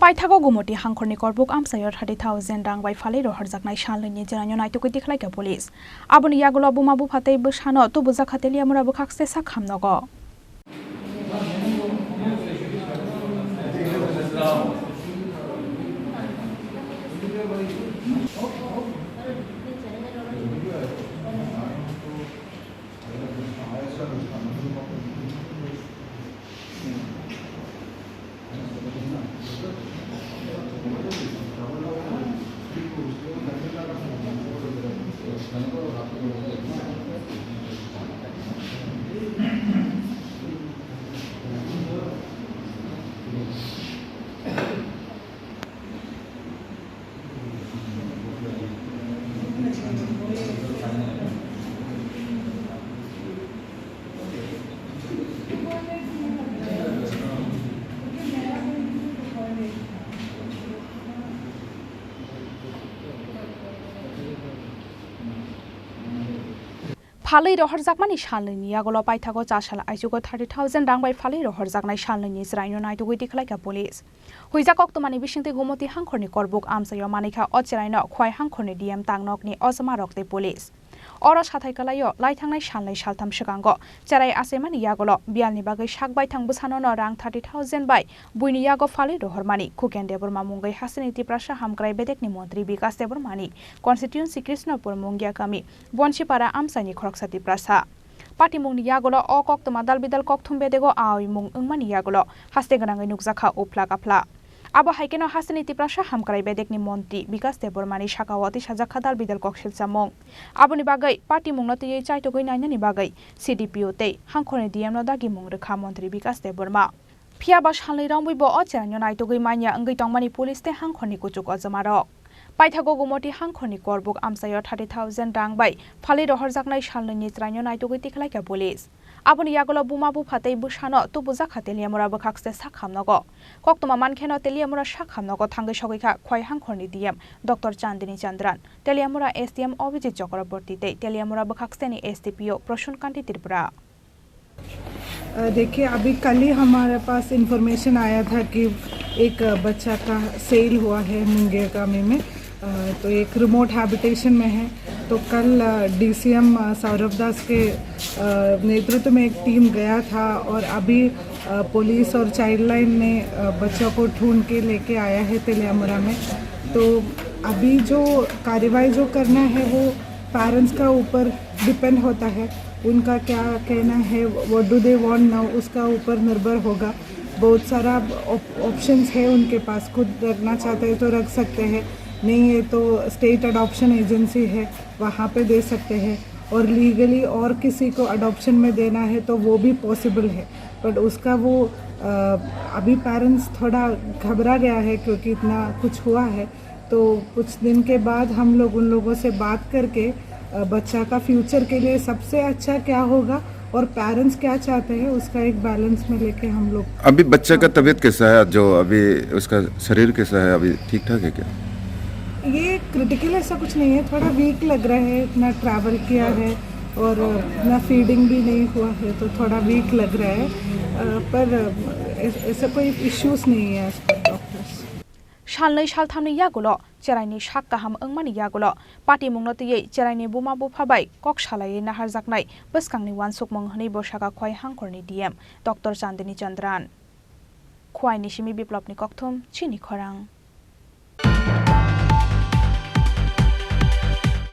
Paithago gumoti hangkhorni korbuk amsayo 30,000 rang bai phali rohar jaknai shalni jerano nai tukiti khlaika police aboni yagulo bumabu phatei bwsano to buja khateli amura bukhakse sakhamnogo Phali rohar jakmani shalni yagolo paithago chasala aisugo 30,000 rang bai phali rohar jaknai shalni sraino nai tugiti khlaika police huija koktomani bisingte gumoti hangkhorni korbuk amsayo manikha ocheraino khwai hangkhorni dm tangnokni ozama rokte police oro sathai kalayo laithangnai shalnai saltham sigango cherai asemani yagolo bialni bagai sakbai thangbusano no rang 30,000 bai buini yago phali rohormani khuken deborma mungai hasiniti prasha hamkrai bedekni montri bikas debormani constituency krishnapur mungia kami bonchipara amsani khoroksati prasa Pati mungni yagolo o koktoma dalbidal kokthum bedego awi mung ungmani yagolo haste ganangai nukjakha upla kapla Abo haikeno hasiniti prasha hamkrai bedekni monti bikas debormani shakawati sajakha dalbidal kokshil samong aboni bagai party mungno tei chaitogoi nainani bagai CDPO tei hangkhorni DM no dagi mung rekha montri bikas deborma phiaba shalni rambui bo ocheranyo naitogoi manya angai tongmani police te hangkhorni kuchuk ojamarok Paithago gumoti hangkhorni korbuk amsayo 30,000 rang bai phali rohar jaknai shalni chranyo naitogoi tikhlaika police Aboni yagolo bumabu phatei bwsano to buja khateli amura bukhakse sakhamnogo koktoma mankheno teli amura sakhamnogo thangai sogikha khwai hangkhorni DM Dr. Chandini Chandran teli amura SDM Obijit Chakraborty tei teli amura bukhakseni SDPO Proshun Kanti Tripura देखिए अभी कल ही हमारे पास information आया था कि एक बच्चा का सेल हुआ है मुंगेर कामी में तो एक रिमोट हैबिटेशन में है तो कल डीसीएम सौरभ दास के नेतृत्व में एक टीम गया था और अभी पुलिस और चाइल्ड लाइन ने बच्चों को ढूंढ के लेके आया है तेलियामुरा में तो अभी जो कार्रवाई जो करना है वो पेरेंट्स का ऊपर डिपेंड होता है उनका क्या कहना है what do they want now उसका ऊपर निर्भर होगा बहुत सारा ऑप्शंस है उनके पास खुद रखना चाहते हैं तो रख सकते हैं नहीं है तो स्टेट अडॉप्शन एजेंसी है वहाँ पे दे सकते हैं और लीगली और किसी को अडॉप्शन में देना है तो वो भी पॉसिबल है बट उसका वो अभी पेरेंट्स थोड़ा घबरा गया है क्योंकि इतना कुछ हुआ है तो कुछ दिन के बाद हम लोग उन लोगों से बात करके बच्चा का फ्यूचर के लिए सबसे अच्छा क्या होगा और पेरेंट्स क्या चाहते हैं उसका एक बैलेंस में लेके हम लोग अभी बच्चा का तबीयत कैसा है जो अभी उसका शरीर कैसा है अभी ठीक ठाक है क्या ये क्रिटिकल ऐसा कुछ नहीं है थोड़ा वीक लग रहा है ना ट्रैवल किया है और ना फीडिंग भी नहीं हुआ है तो थोड़ा वीक लग रहा है पर ऐसा कोई इश्यूज नहीं है इस पर doctors Shalnai shalthamni yagulo cheraini shakkaham angmani yagulo pati mungno tei cheraini buma bufabai koksalai nahar jaknai bwskangni wansukmung hni boshaka khwai hangkhorni DM Dr. Chandini Chandran khwai nisimi biplopni kokthum chini khorang